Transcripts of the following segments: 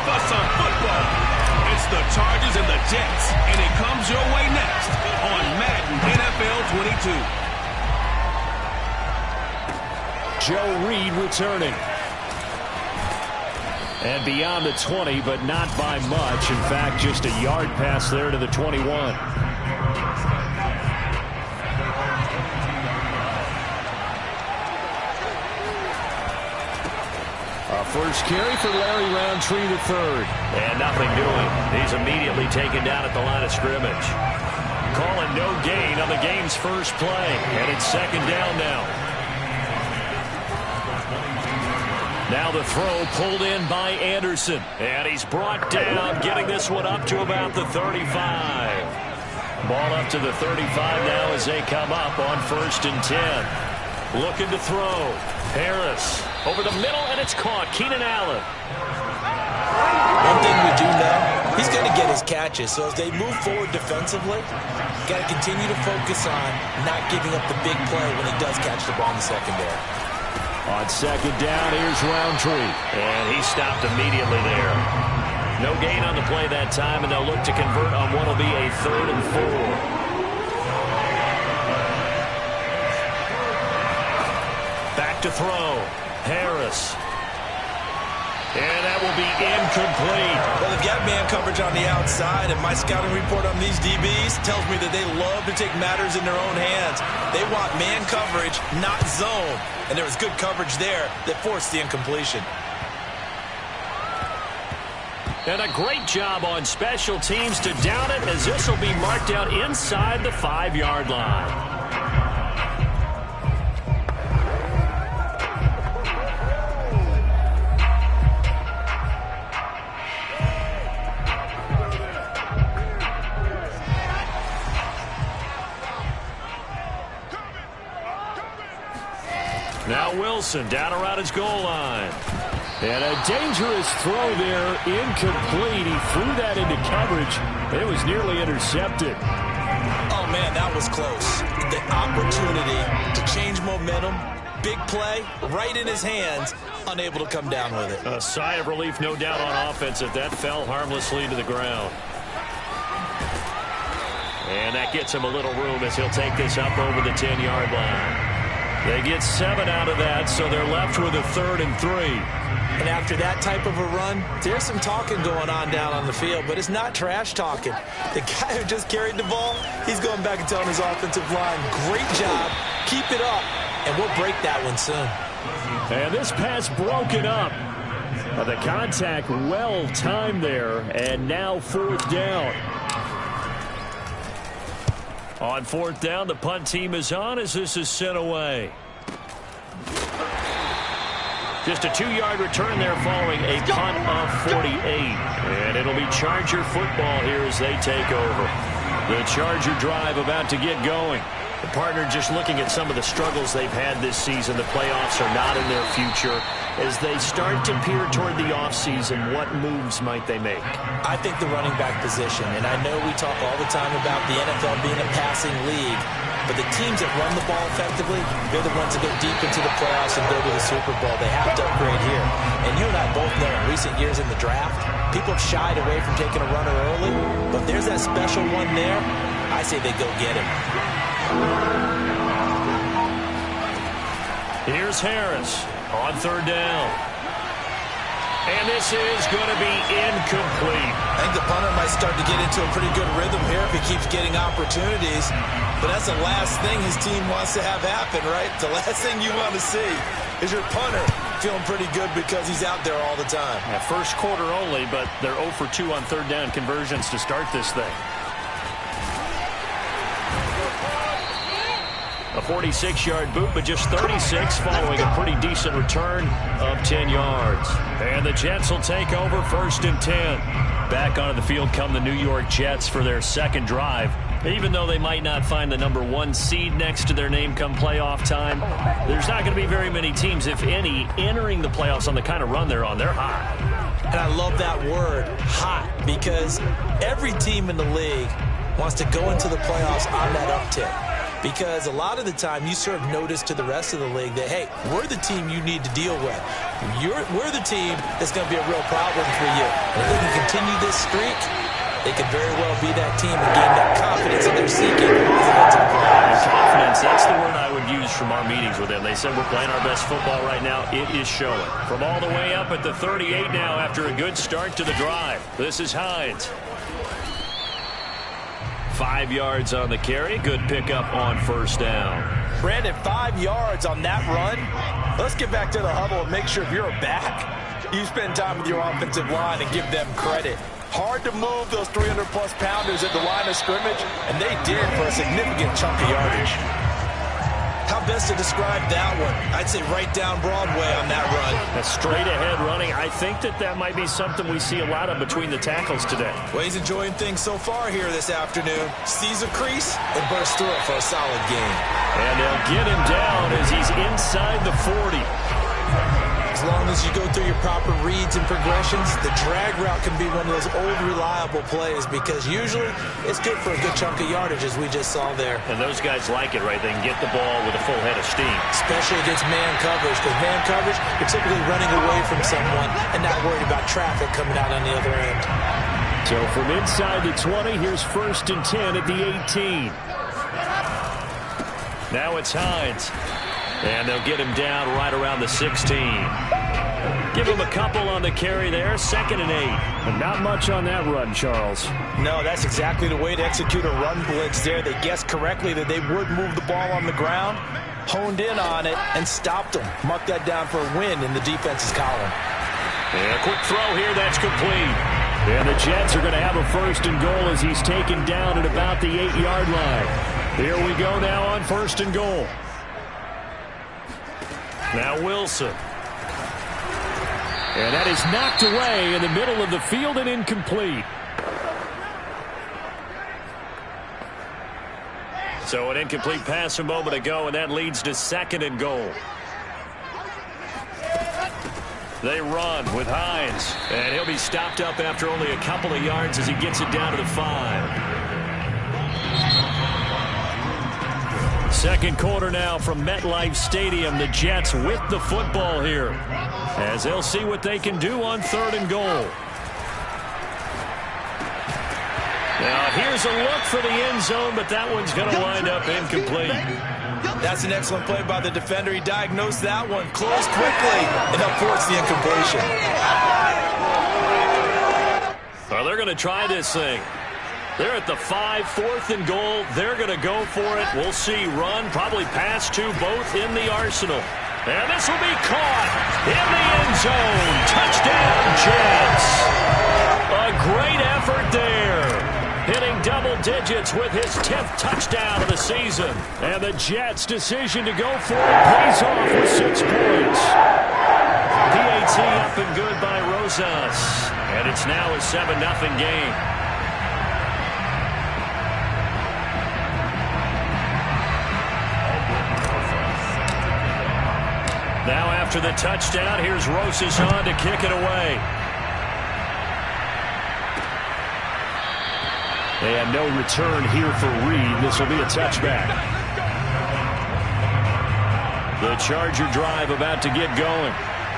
for some football. It's the Chargers and the Jets, and it comes your way next on Madden NFL 22. Joe Reed returning. And beyond the 20, but not by much. In fact, just a yard pass there to the 21. First carry for Larry Roundtree to third. And nothing doing. He's immediately taken down at the line of scrimmage. Calling no gain on the game's first play. And it's second down now. Now the throw pulled in by Anderson. And he's brought down, getting this one up to about the 35. Ball up to the 35 now as they come up on 1st and 10. Looking to throw. Harris over the middle, and it's caught. Keenan Allen. One thing we do know, he's going to get his catches. So as they move forward defensively, got to continue to focus on not giving up the big play when he does catch the ball in the secondary. On second down, here's Roundtree. And he stopped immediately there. No gain on the play that time, and they'll look to convert on what will be a 3rd and 4. Back to throw. Harris. And that will be incomplete. Well, they've got man coverage on the outside, and my scouting report on these DBs tells me that they love to take matters in their own hands. They want man coverage, not zone. And there was good coverage there that forced the incompletion. And a great job on special teams to down it, as this will be marked out inside the 5-yard line. Now Wilson down around his goal line. And a dangerous throw there, incomplete. He threw that into coverage. It was nearly intercepted. Oh, man, that was close. The opportunity to change momentum, big play, right in his hands, unable to come down with it. A sigh of relief, no doubt, on offense if that fell harmlessly to the ground. And that gets him a little room as he'll take this up over the 10-yard line. They get 7 out of that, so they're left with a 3rd and 3. And after that type of a run, there's some talking going on down on the field, but it's not trash talking. The guy who just carried the ball, he's going back and telling his offensive line, great job, keep it up, and we'll break that one soon. And this pass broken up. The contact well timed there, and now 4th down. On 4th down, the punt team is on as this is sent away. Just a 2-yard return there following a punt of 48. And it'll be Charger football here as they take over. The Charger drive about to get going. The partner just looking at some of the struggles they've had this season. The playoffs are not in their future. As they start to peer toward the offseason, what moves might they make? I think the running back position, and I know we talk all the time about the NFL being a passing league, but the teams that run the ball effectively, they're the ones that go deep into the playoffs and go to the Super Bowl. They have to upgrade here. And you and I both know in recent years in the draft, people have shied away from taking a runner early, but there's that special one there. I say they go get him. Here's Harris on 3rd down. And this is going to be incomplete. I think the punter might start to get into a pretty good rhythm here if he keeps getting opportunities. But that's the last thing his team wants to have happen, right? The last thing you want to see is your punter feeling pretty good because he's out there all the time. First quarter only, but they're 0 for 2 on 3rd down conversions to start this thing. A 46-yard boot, but just 36 following a pretty decent return of 10 yards. And the Jets will take over 1st and 10. Back onto the field come the New York Jets for their second drive. Even though they might not find the number 1 seed next to their name come playoff time, there's not going to be very many teams, if any, entering the playoffs on the kind of run they're on. They're hot. And I love that word, hot, because every team in the league wants to go into the playoffs on that uptick. because a lot of the time you serve notice to the rest of the league that, hey, we're the team you need to deal with. We're the team that's going to be a real problem for you. And if they can continue this streak, they could very well be that team and gain that confidence that they're seeking as they get to the playoffs. Confidence, that's the word I would use from our meetings with them. They said we're playing our best football right now. It is showing. From all the way up at the 38 now after a good start to the drive. This is Hines. 5 yards on the carry. Good pickup on first down. Brandon, 5 yards on that run. Let's get back to the huddle and make sure if you're a back, you spend time with your offensive line and give them credit. Hard to move those 300-plus pounders at the line of scrimmage, and they did for a significant chunk of yardage. How best to describe that one? I'd say right down Broadway on that run. A straight-ahead running. I think that might be something we see a lot of between the tackles today. Well, he's enjoying things so far here this afternoon. Sees a crease and bursts through it for a solid gain. And they'll get him down as he's inside the 40. As long as you go through your proper reads and progressions, the drag route can be one of those old reliable plays because usually it's good for a good chunk of yardage as we just saw there. And those guys like it, right? They can get the ball with a full head of steam. Especially against man coverage, because man coverage, you're typically running away from someone and not worried about traffic coming out on the other end. So from inside the 20, here's 1st and 10 at the 18. Now it's Hines. And they'll get him down right around the 16. Give him a couple on the carry there. 2nd and 8. And not much on that run, Charles. No, that's exactly the way to execute a run blitz there. They guessed correctly that they would move the ball on the ground, honed in on it, and stopped them. Mark that down for a win in the defense's column. And a quick throw here. That's complete. And the Jets are going to have a 1st and goal as he's taken down at about the 8-yard line. Here we go now on 1st and goal. Now Wilson. And that is knocked away in the middle of the field and incomplete. So an incomplete pass a moment ago, and that leads to 2nd and goal. They run with Hines, and he'll be stopped up after only a couple of yards as he gets it down to the 5. 2nd quarter now from MetLife Stadium. The Jets with the football here as they'll see what they can do on 3rd and goal. Now here's a look for the end zone, but that one's going to wind up incomplete. That's an excellent play by the defender. He diagnosed that one, closed quickly, and helped force the incompletion. Well, they're going to try this thing. They're at the 5, 4th and goal. They're going to go for it. We'll see. Run, probably pass to both in the arsenal. And this will be caught in the end zone. Touchdown, Jets. A great effort there. Hitting double digits with his 10th touchdown of the season. And the Jets' decision to go for it pays off with 6 points. PAT up and good by Rosas. And it's now a 7-0 game. Now after the touchdown, here's Rosas on to kick it away. And no return here for Reed. This will be a touchback. The Charger drive about to get going.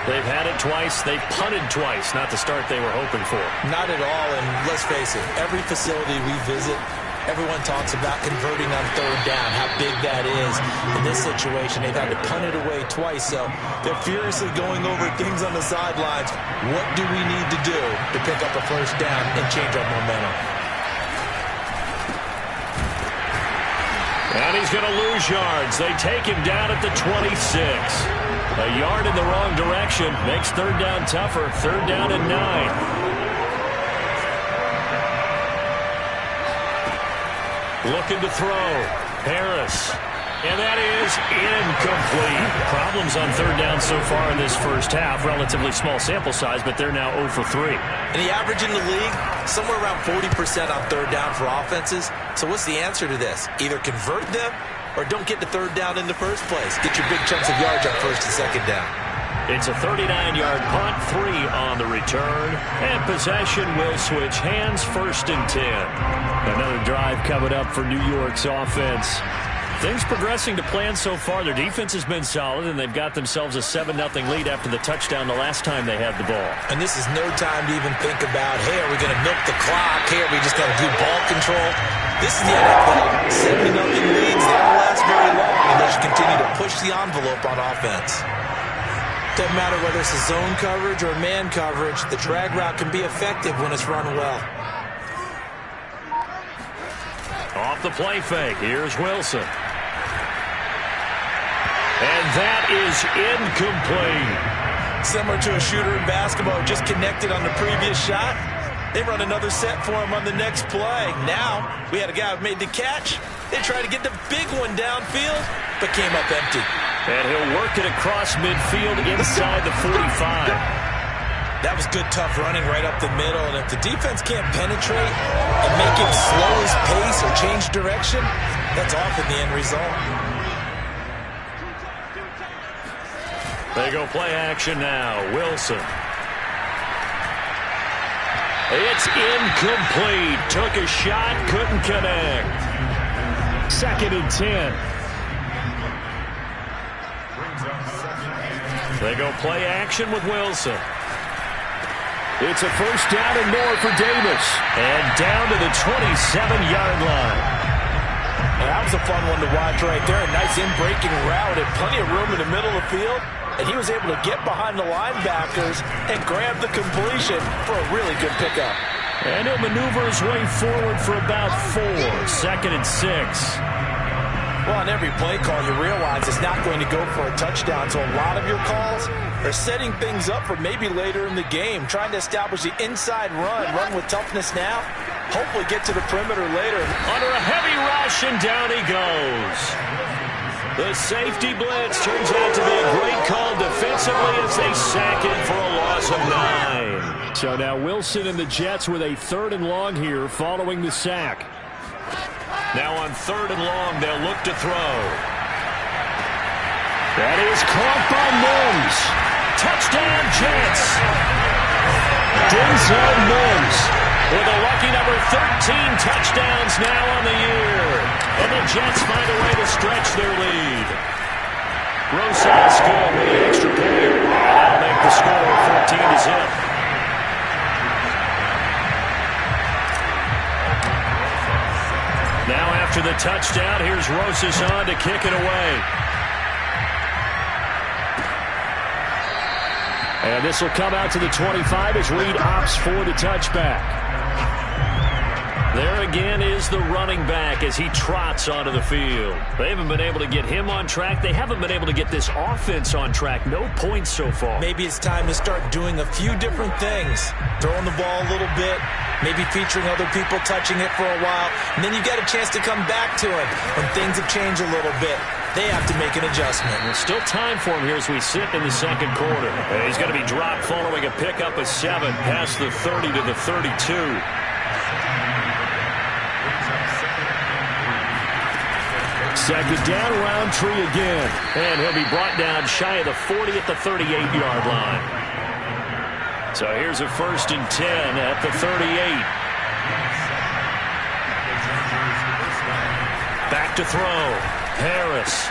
They've had it twice. They've punted twice. Not the start they were hoping for. Not at all, and let's face it, every facility we visit, everyone talks about converting on 3rd down, how big that is. In this situation, they've had to punt it away twice, so they're furiously going over things on the sidelines. What do we need to do to pick up a 1st down and change our momentum? And he's going to lose yards. They take him down at the 26. A yard in the wrong direction makes 3rd down tougher. 3rd down and 9. Looking to throw. Harris. And that is incomplete. Problems on 3rd down so far in this first half. Relatively small sample size, but they're now 0 for 3. And the average in the league, somewhere around 40% on 3rd down for offenses. So what's the answer to this? Either convert them or don't get to 3rd down in the first place. Get your big chunks of yards on 1st and 2nd down. It's a 39-yard punt, 3 on the return, and possession will switch hands, 1st and 10. Another drive coming up for New York's offense. Things progressing to plan so far. Their defense has been solid, and they've got themselves a 7-0 lead after the touchdown the last time they had the ball. And this is no time to even think about, hey, are we going to milk the clock? Hey, are we just going to do ball control? This is the NFL. 7-0 leads, they don't last very long unless you continue to push the envelope on offense. Doesn't matter whether it's a zone coverage or man coverage, the drag route can be effective when it's run well. Off the play fake, here's Wilson. And that is incomplete. Similar to a shooter in basketball, just connected on the previous shot. They run another set for him on the next play. Now, we had a guy who made the catch. They tried to get the big one downfield, but came up empty. And he'll work it across midfield inside the 45. That was good, tough running right up the middle. And if the defense can't penetrate and make him slow his pace or change direction, that's often the end result. They go play action now. Wilson. It's incomplete. Took a shot, couldn't connect. 2nd and 10. They go play action with Wilson. It's a first down and more for Davis. And down to the 27-yard line. That was a fun one to watch right there. A nice in-breaking route and plenty of room in the middle of the field. And he was able to get behind the linebackers and grab the completion for a really good pickup. And he'll maneuver his way forward for about 4. 2nd and 6. Well, on every play call, you realize it's not going to go for a touchdown. So a lot of your calls are setting things up for maybe later in the game, trying to establish the inside run with toughness now, hopefully get to the perimeter later. Under a heavy rush, and down he goes. The safety blitz turns out to be a great call defensively as they sack him for a loss of 9. So now Wilson and the Jets with a 3rd and long here following the sack. Now on 3rd and long, they'll look to throw. That is caught by Mims. Touchdown, Jets. Denzel Mims with a lucky number 13 touchdowns now on the year. And the Jets find a way to stretch their lead. Rosas good with the extra point. That'll make the score 14-0. Now after the touchdown, here's Rosas on to kick it away. And this will come out to the 25 as Reed opts for the touchback. There again is the running back as he trots onto the field. They haven't been able to get him on track. They haven't been able to get this offense on track. No points so far. Maybe it's time to start doing a few different things. Throwing the ball a little bit, maybe featuring other people touching it for a while, and then you get a chance to come back to it when things have changed a little bit. They have to make an adjustment. There's still time for him here as we sit in the 2nd quarter. He's going to be dropped following a pickup of 7 past the 30 to the 32. Second down, Roundtree again. And he'll be brought down shy of the 40 at the 38-yard line. So here's a 1st and 10 at the 38. Back to throw. Harris.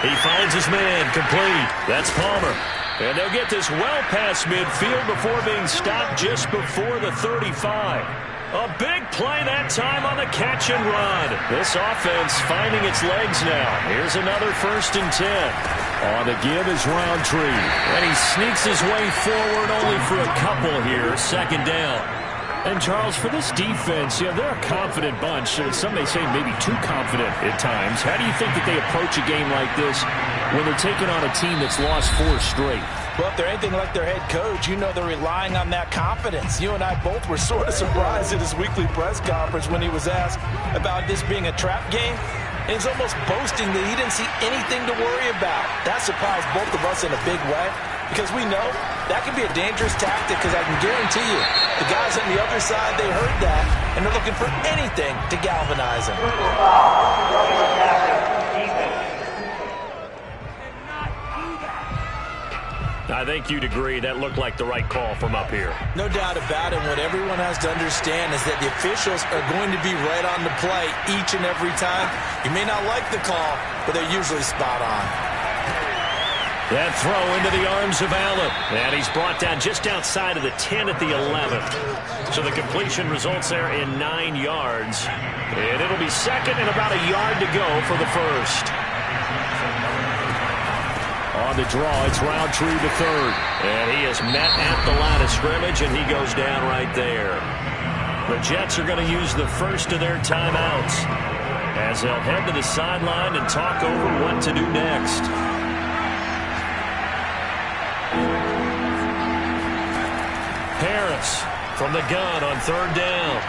He finds his man, complete. That's Palmer. And they'll get this well past midfield before being stopped just before the 35. A big play that time on the catch and run. This offense finding its legs now. Here's another 1st and 10. On the give is Roundtree. And he sneaks his way forward only for a couple here. 2nd down. And, Charles, for this defense, they're a confident bunch. Some may say maybe too confident at times. How do you think that they approach a game like this when they're taking on a team that's lost 4 straight? Well, if they're anything like their head coach, you know they're relying on that confidence. You and I both were sort of surprised at his weekly press conference when he was asked about this being a trap game. And he's almost boasting that he didn't see anything to worry about. That surprised both of us in a big way because we know that can be a dangerous tactic because I can guarantee you the guys on the other side, they heard that, and they're looking for anything to galvanize them. I think you'd agree that looked like the right call from up here. No doubt about it. What everyone has to understand is that the officials are going to be right on the play each and every time. You may not like the call, but they're usually spot on. That throw into the arms of Allen. And he's brought down just outside of the 10 at the 11th. So the completion results there in 9 yards. And it'll be second and about a yard to go for the first. On the draw, it's Roundtree to third. And he is met at the line of scrimmage, and he goes down right there. The Jets are going to use the first of their timeouts as they'll head to the sideline and talk over what to do next. Harris from the gun on third down.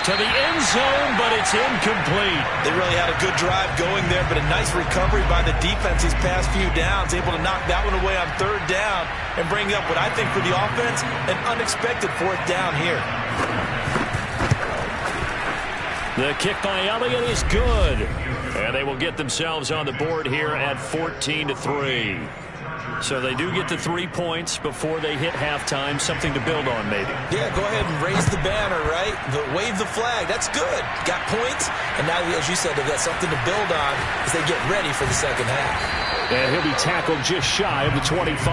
To the end zone, but it's incomplete. They really had a good drive going there, but a nice recovery by the defense these past few downs, able to knock that one away on third down and bring up what I think for the offense, an unexpected fourth down here. The kick by Elliott is good. And they will get themselves on the board here at 14-3. So they do get to 3 points before they hit halftime. Something to build on, maybe. Yeah, go ahead and raise the banner, right? Wave the flag. That's good. Got points. And now, as you said, they've got something to build on as they get ready for the second half. And he'll be tackled just shy of the 25.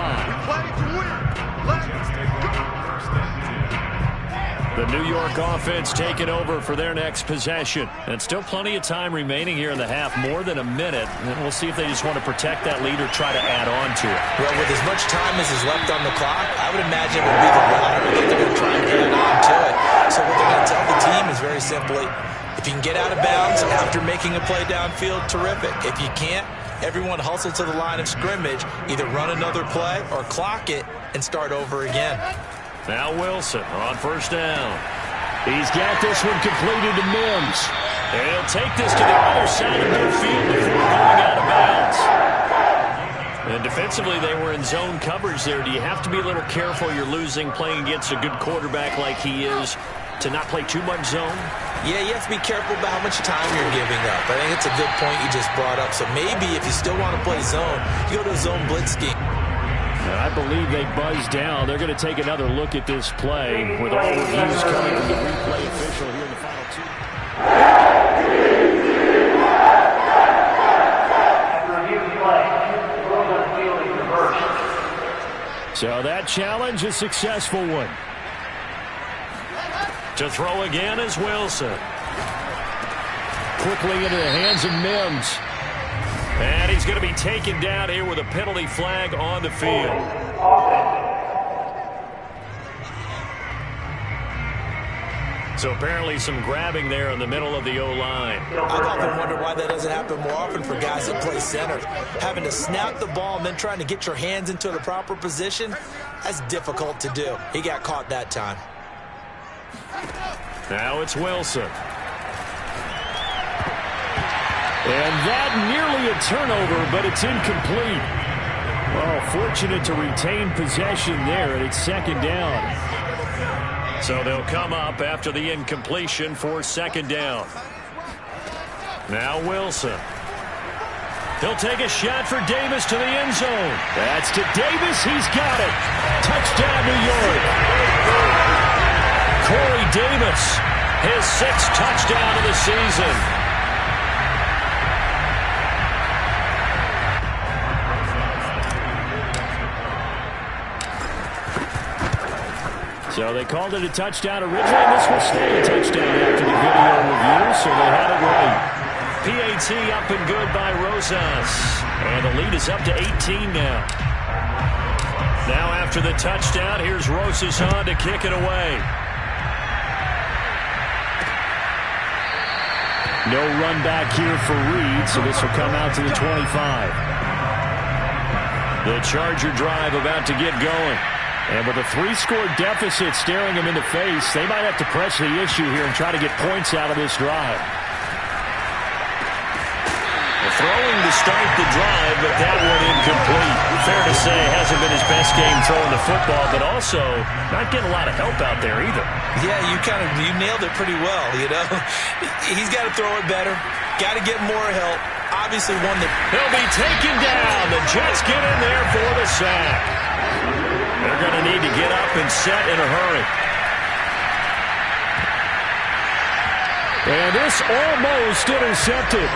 The New York offense taking over for their next possession. And still plenty of time remaining here in the half, more than a minute. And we'll see if they just want to protect that lead or try to add on to it. Well, with as much time as is left on the clock, I would imagine it would be the latter. I think they're going to try and add on to it. So what they're going to tell the team is very simply, if you can get out of bounds after making a play downfield, terrific. If you can't, everyone hustle to the line of scrimmage, either run another play or clock it and start over again. Now Wilson on first down. He's got this one completed to Mims. And he'll take this to the other side of midfield before going out of bounds. And defensively, they were in zone coverage there. Do you have to be a little careful? You're losing playing against a good quarterback like he is to not play too much zone? Yeah, you have to be careful about how much time you're giving up. I think it's a good point you just brought up. So maybe if you still want to play zone, you go to a zone blitz scheme. I believe they buzzed down. They're going to take another look at this play with all reviews coming from the replay official here in the final 2. So that challenge, a successful one. To throw again is Wilson. Quickly into the hands of Mims. And he's going to be taken down here with a penalty flag on the field. So apparently some grabbing there in the middle of the O-line. I've often wondered why that doesn't happen more often for guys that play center. Having to snap the ball and then trying to get your hands into the proper position, that's difficult to do. He got caught that time. Now it's Wilson. And that nearly a turnover, but it's incomplete. Well, fortunate to retain possession there, and it's second down. So they'll come up after the incompletion for second down. Now Wilson. He'll take a shot for Davis to the end zone. That's to Davis. He's got it. Touchdown, New York. Corey Davis, his 6th touchdown of the season. So they called it a touchdown originally, and this will stay a touchdown after the video review, so they had it right. PAT up and good by Rosas. And the lead is up to 18 now. Now after the touchdown, here's Rosas on to kick it away. No run back here for Reed, so this will come out to the 25. The Charger drive about to get going. And with a 3-score deficit staring them in the face, they might have to press the issue here and try to get points out of this drive. Throwing to start the drive, but that one incomplete. Fair to say, hasn't been his best game throwing the football, but also not getting a lot of help out there either. Yeah, you nailed it pretty well, you know. He's got to throw it better. Got to get more help. Obviously one that... He'll be taken down. The Jets get in there for the sack. They're going to need to get up and set in a hurry. And this almost intercepted.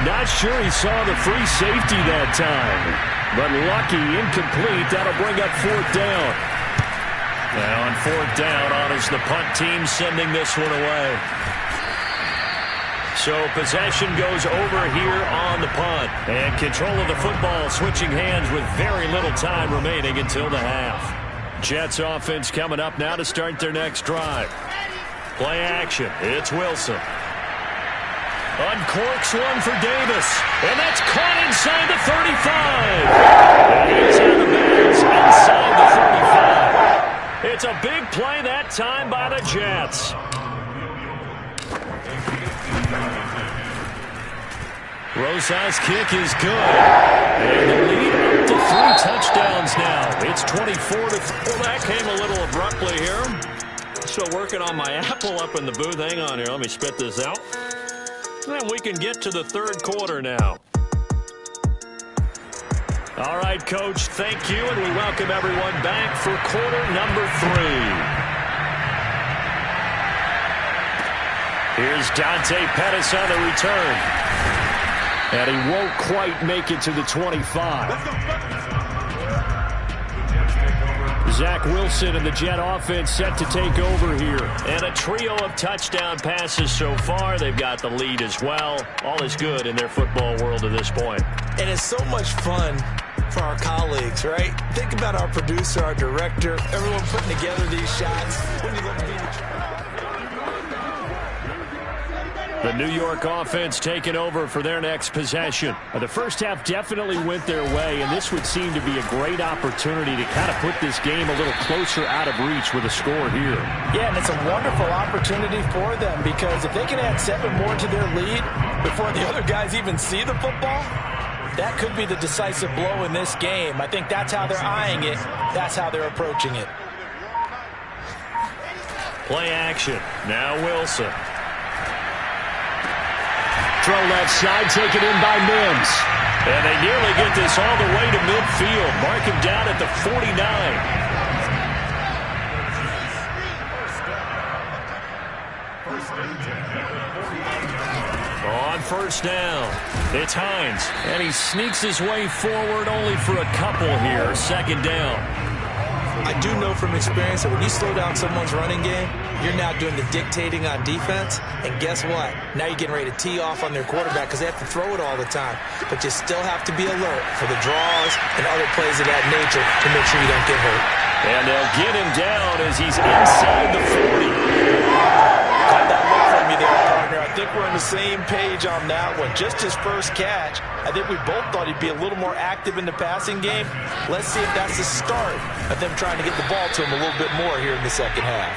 Not sure he saw the free safety that time. But lucky, incomplete. That'll bring up 4th down. Now on 4th down, honors the punt team, sending this one away. So possession goes over here on the punt. And control of the football switching hands with very little time remaining until the half. Jets offense coming up now to start their next drive. Play action. It's Wilson. Uncorks one for Davis. And that's caught inside the 35. And he's out of bounds inside the 35. It's a big play that time by the Jets. Rosas' kick is good. And the lead up to 3 touchdowns now. It's 24-4. Well, that came a little abruptly here. Still working on my apple up in the booth. Hang on here. Let me spit this out. And we can get to the 3rd quarter now. All right, Coach, thank you, and we welcome everyone back for quarter number 3. Here's Dante Pettis on the return. And he won't quite make it to the 25. Zach Wilson and the Jet offense set to take over here. And a trio of touchdown passes so far. They've got the lead as well. All is good in their football world at this point. And it's so much fun for our colleagues, right? Think about our producer, our director, everyone putting together these shots. When you look at the New York offense taking over for their next possession. The first half definitely went their way, and this would seem to be a great opportunity to kind of put this game a little closer out of reach with a score here. Yeah, and it's a wonderful opportunity for them because if they can add 7 more to their lead before the other guys even see the football, that could be the decisive blow in this game. I think that's how they're eyeing it. That's how they're approaching it. Play action. Now Wilson. Throw left side, taken in by Mims. And they nearly get this all the way to midfield. Mark him down at the 49. On 1st down, it's Hines. And he sneaks his way forward only for a couple here. 2nd down. I do know from experience that when you slow down someone's running game, you're now doing the dictating on defense. And guess what? Now you're getting ready to tee off on their quarterback because they have to throw it all the time. But you still have to be alert for the draws and other plays of that nature to make sure you don't get hurt. And they'll get him down as he's inside the 40. Caught that look from you there, partner. I think we're on the same page on that one. Just his first catch. I think we both thought he'd be a little more active in the passing game. Let's see if that's the start of them trying to get the ball to him a little bit more here in the second half.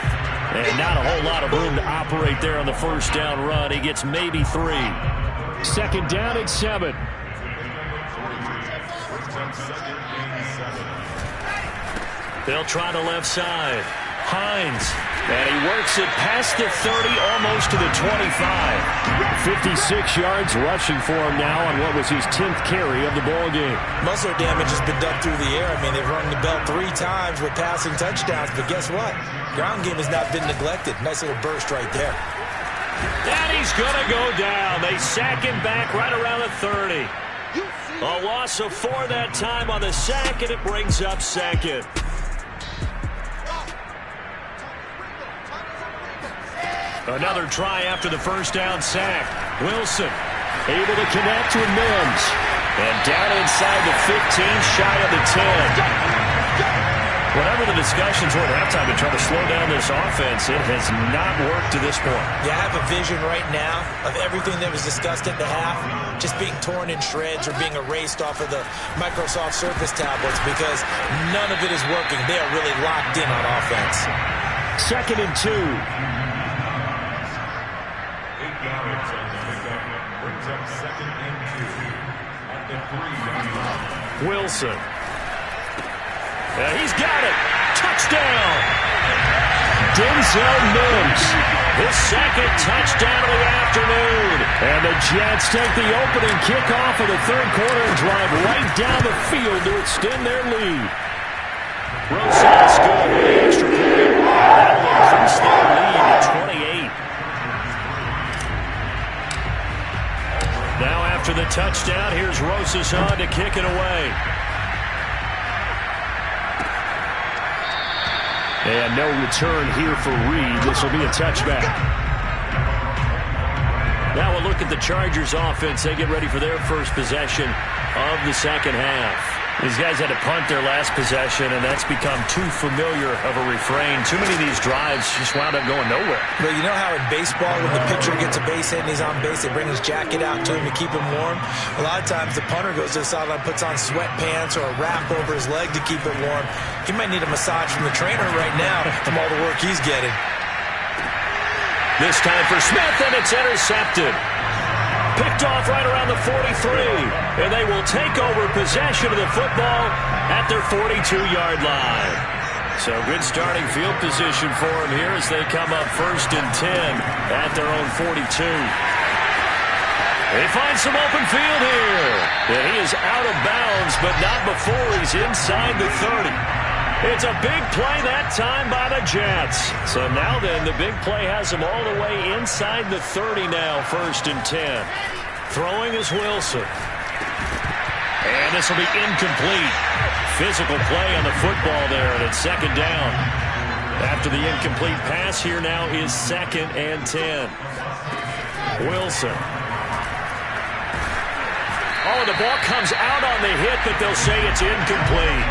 And not a whole lot of room to operate there on the 1st down run. He gets maybe 3. 2nd down at 7. They'll try the left side. Hines. And he works it past the 30, almost to the 25. 56 yards rushing for him now on what was his 10th carry of the ball game. Muscle damage has been done through the air. I mean, they've rung the bell 3 times with passing touchdowns, but guess what? Ground game has not been neglected. Nice little burst right there. And he's going to go down. They sack him back right around the 30. A loss of 4 that time on the sack, and it brings up 2nd. Another try after the 1st down sack. Wilson able to connect with Mims. And down inside the 15, shy of the 10. Whatever the discussions were at halftime to try to slow down this offense, it has not worked to this point. Yeah, I have a vision right now of everything that was discussed at the half just being torn in shreds or being erased off of the Microsoft Surface tablets because none of it is working. They are really locked in on offense. 2nd and 2. Wilson. He's got it. Touchdown. Denzel Mims. His 2nd touchdown of the afternoon. And the Jets take the opening kickoff of the 3rd quarter and drive right down the field to extend their lead. Rosas good with the extra point. That'll increase their lead to 28. Now after the touchdown, here's Rosas on to kick it away. And no return here for Reed. This will be a touchback. Now we'll look at the Chargers offense. They get ready for their first possession of the second half. These guys had to punt their last possession, and that's become too familiar of a refrain. Too many of these drives just wound up going nowhere. Well, you know how in baseball, when the pitcher gets a base hit and he's on base, they bring his jacket out to him to keep him warm? A lot of times the punter goes to the sideline, puts on sweatpants or a wrap over his leg to keep it warm. He might need a massage from the trainer right now from all the work he's getting. This time for Smith, and it's intercepted. Picked off right around the 43, and they will take over possession of the football at their 42-yard line. So good starting field position for them here as they come up 1st and 10 at their own 42. They find some open field here, and he is out of bounds, but not before he's inside the 30. It's a big play that time by the Jets. So now then, the big play has them all the way inside the 30 now, 1st and 10. Throwing is Wilson. And this will be incomplete. Physical play on the football there, and it's 2nd down. After the incomplete pass, here now is 2nd and 10. Wilson. Oh, the ball comes out on the hit, but they'll say it's incomplete.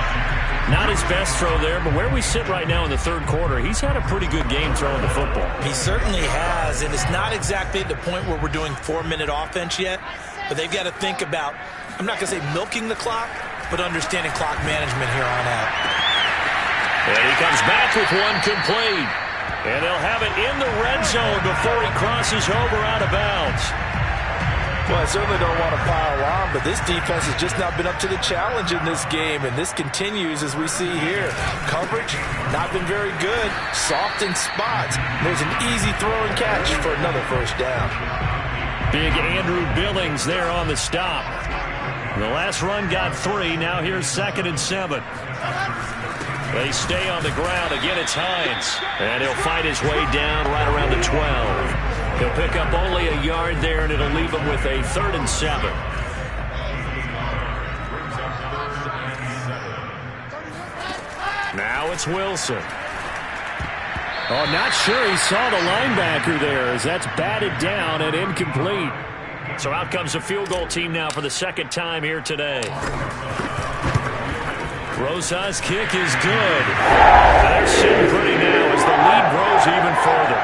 Not his best throw there, but where we sit right now in the 3rd quarter, he's had a pretty good game throwing the football. He certainly has, and it's not exactly at the point where we're doing 4-minute offense yet, but they've got to think about, I'm not going to say milking the clock, but understanding clock management here on out. And he comes back with one complete, and they'll have it in the red zone before he crosses over out of bounds. Well, I certainly don't want to pile on, but this defense has just not been up to the challenge in this game, and this continues as we see here. Coverage, not been very good. Soft in spots. There's an easy throw and catch for another 1st down. Big Andrew Billings there on the stop. The last run got 3. Now here's 2nd and 7. They stay on the ground. Again, it's Hines. And he'll fight his way down right around the 12. He'll pick up only a yard there, and it'll leave him with a 3rd and 7. Now it's Wilson. Oh, not sure he saw the linebacker there as that's batted down and incomplete. So out comes the field goal team now for the 2nd time here today. Rosas' kick is good. They're sitting pretty now as the lead grows even further.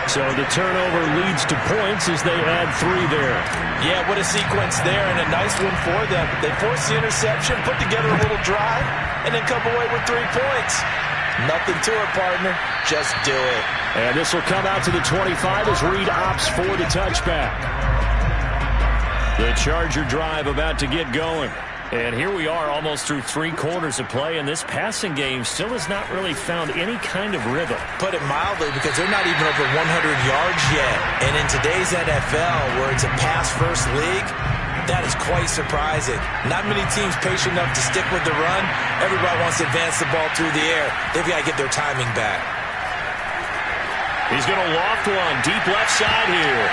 So the turnover leads to points as they add 3 there. Yeah, what a sequence there, and a nice one for them. They force the interception, put together a little drive, and then come away with 3 points. Nothing to it, partner. Just do it. And this will come out to the 25 as Reed opts for the touchback. The Charger drive about to get going. And here we are almost through 3 quarters of play, and this passing game still has not really found any kind of rhythm. Put it mildly, because they're not even over 100 yards yet. And in today's NFL, where it's a pass-first league, that is quite surprising. Not many teams patient enough to stick with the run. Everybody wants to advance the ball through the air. They've got to get their timing back. He's going to loft one deep left side here.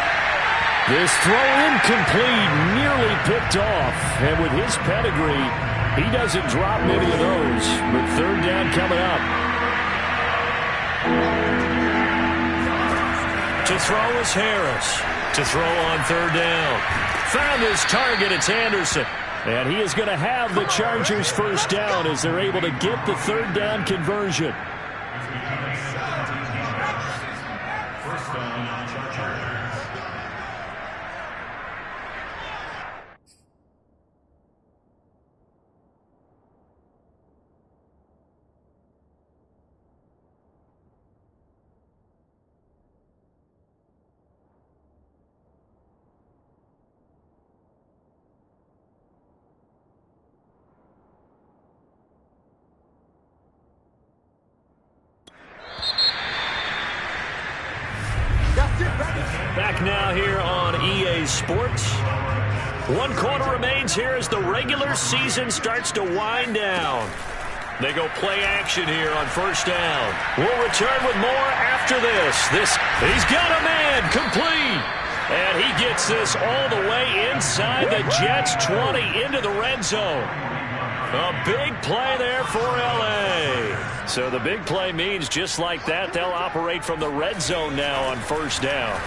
This throw incomplete, nearly picked off. And with his pedigree, he doesn't drop many of those. But 3rd down coming up. To throw is Harris. To throw on 3rd down. Found his target, it's Anderson. And he is going to have the Chargers' 1st down as they're able to get the 3rd down conversion. Back now here on EA Sports. 1 quarter remains here as the regular season starts to wind down. They go play action here on first down. We'll return with more after this. He's got a man complete. And he gets this all the way inside the Jets 20 into the red zone. A big play there for L.A. So the big play means just like that, they'll operate from the red zone now on first down.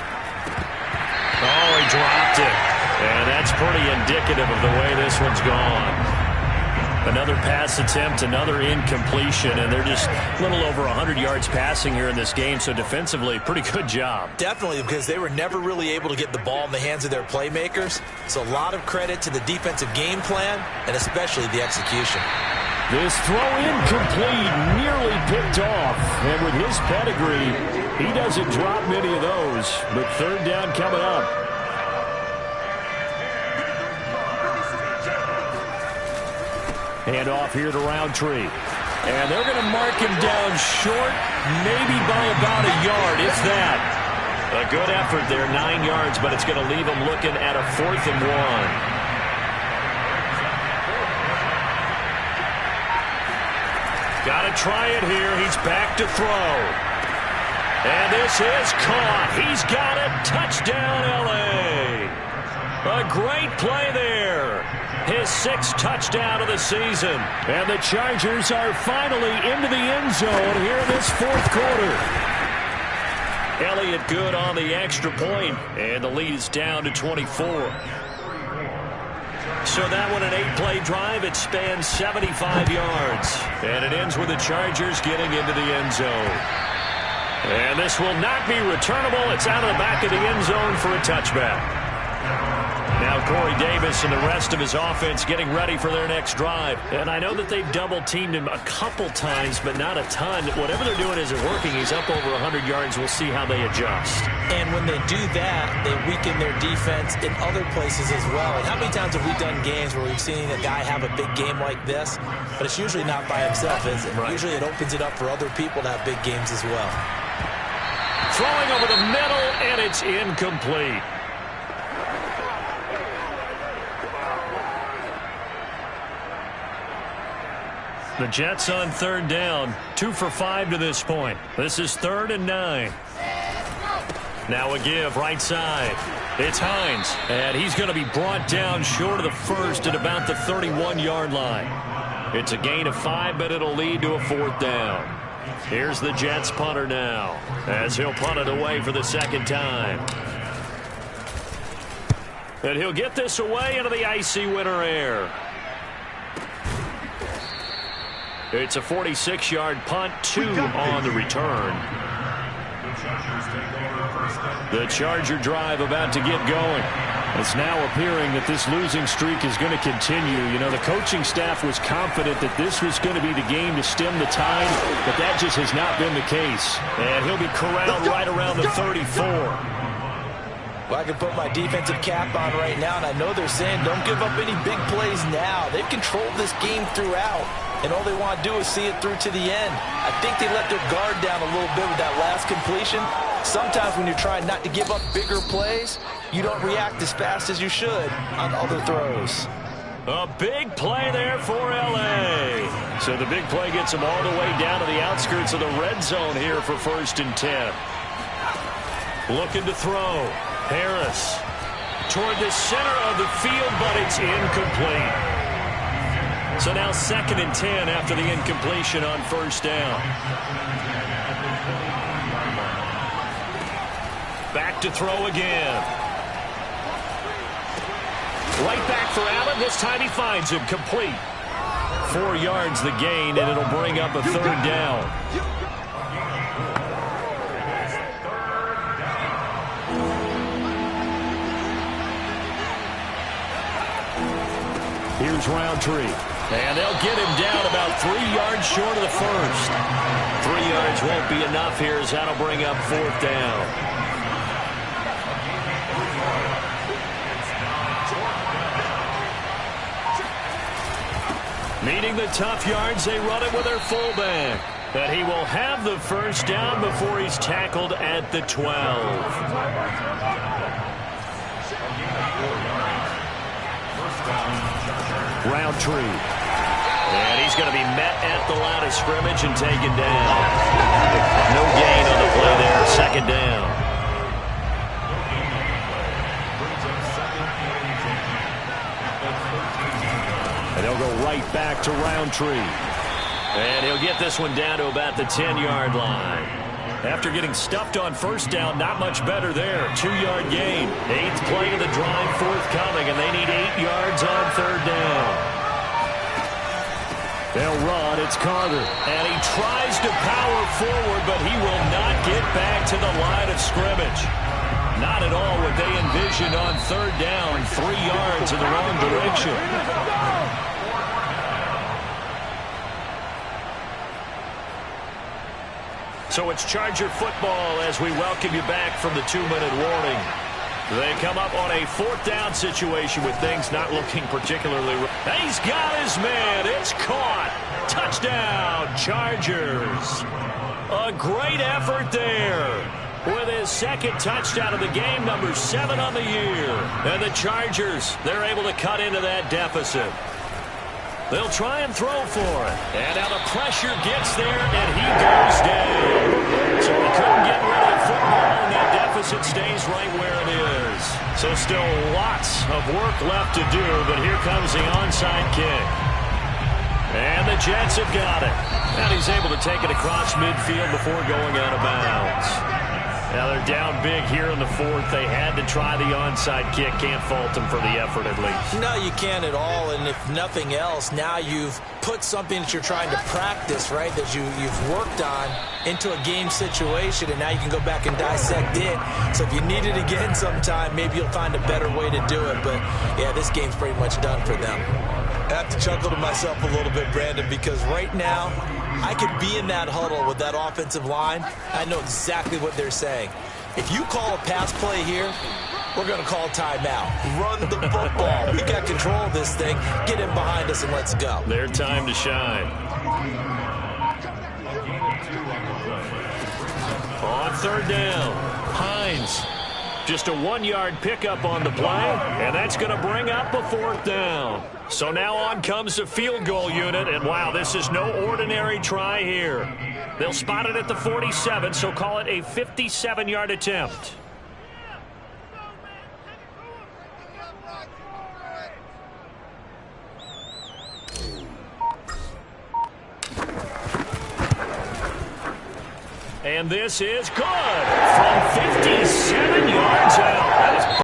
Oh, he dropped it. And that's pretty indicative of the way this one's gone. Another pass attempt, another incompletion, and they're just a little over 100 yards passing here in this game, so defensively, pretty good job. Definitely, because they were never really able to get the ball in the hands of their playmakers, so a lot of credit to the defensive game plan, and especially the execution. This throw incomplete, nearly picked off, and with his pedigree, he doesn't drop many of those, but third down coming up. Hand off here to Roundtree. And they're going to mark him down short, maybe by about a yard, if that. A good effort there, 9 yards, but it's going to leave him looking at a 4th and 1. Got to try it here. He's back to throw. And this is caught. He's got it. Touchdown, L.A. A great play there. His 6th touchdown of the season. And the Chargers are finally into the end zone here in this 4th quarter. Elliott good on the extra point, and the lead is down to 24. So that one, an 8-play drive. It spans 75 yards. And it ends with the Chargers getting into the end zone. And this will not be returnable. It's out of the back of the end zone for a touchback. Now Corey Davis and the rest of his offense getting ready for their next drive. And I know that they've double-teamed him a couple times, but not a ton. Whatever they're doing isn't working. He's up over 100 yards. We'll see how they adjust. And when they do that, they weaken their defense in other places as well. And how many times have we done games where we've seen a guy have a big game like this? But it's usually not by himself, is it? Right. Usually it opens it up for other people to have big games as well. Throwing over the middle, and it's incomplete. The Jets on third down, 2 for 5 to this point. This is 3rd and 9. Now a give right side. It's Hines, and he's going to be brought down short of the first at about the 31-yard line. It's a gain of 5, but it'll lead to a 4th down. Here's the Jets punter now, as he'll punt it away for the 2nd time. And he'll get this away into the icy winter air. It's a 46-yard punt, 2 on the return. The Charger drive about to get going. It's now appearing that this losing streak is going to continue. You know, the coaching staff was confident that this was going to be the game to stem the tide, but that just has not been the case. And he'll be corralled right around the 34. Well, I can put my defensive cap on right now, and I know they're saying don't give up any big plays now. They've controlled this game throughout, and all they want to do is see it through to the end. I think they let their guard down a little bit with that last completion. Sometimes when you're trying not to give up bigger plays, you don't react as fast as you should on other throws. A big play there for L.A. So the big play gets them all the way down to the outskirts of the red zone here for 1st and 10. Looking to throw. Harris toward the center of the field, but it's incomplete. So now 2nd and 10 after the incompletion on 1st down. Back to throw again. Right back for Allen. This time he finds him complete. 4 yards the gain, and it'll bring up a 3rd down. Here's Roundtree. And they'll get him down about 3 yards short of the first. 3 yards won't be enough here as that'll bring up 4th down. Needing the tough yards, they run it with their fullback. But he will have the 1st down before he's tackled at the 12. Roundtree. And he's going to be met at the line of scrimmage and taken down. No gain on the play there. Second down. And they'll go right back to Roundtree. And he'll get this one down to about the 10-yard line. After getting stuffed on first down, not much better there. 2-yard gain. 8th play of the drive forthcoming, and they need 8 yards on third down. They'll run. It's Carter. And he tries to power forward, but he will not get back to the line of scrimmage. Not at all what they envisioned on third down. 3 yards in the wrong direction. So it's Charger football as we welcome you back from the 2-minute warning. They come up on a 4th down situation with things not looking particularly right. He's got his man. It's caught. Touchdown, Chargers. A great effort there with his 2nd touchdown of the game, number 7 on the year. And the Chargers, they're able to cut into that deficit. They'll try and throw for it. And now the pressure gets there, and he goes down. So he couldn't get rid of the football, and that deficit stays right where it is. So still lots of work left to do, but here comes the onside kick. And the Jets have got it. And he's able to take it across midfield before going out of bounds. Now they're down big here in the 4th. They had to try the onside kick. Can't fault them for the effort at least. No, you can't at all. And if nothing else, now you've put something that you're trying to practice, right, that you've worked on into a game situation, and now you can go back and dissect it. So if you need it again sometime, maybe you'll find a better way to do it. But, yeah, this game's pretty much done for them. I have to chuckle to myself a little bit, Brandon, because right now I could be in that huddle with that offensive line. I know exactly what they're saying. If you call a pass play here, we're going to call timeout. Run the football. We got control of this thing. Get in behind us and let's go. Their time to shine. On third down, Hines. Just a 1-yard pickup on the play, and that's going to bring up a 4th down. So now on comes the field goal unit, and wow, this is no ordinary try here. They'll spot it at the 47, so call it a 57-yard attempt. And this is good from 57 yards out. That is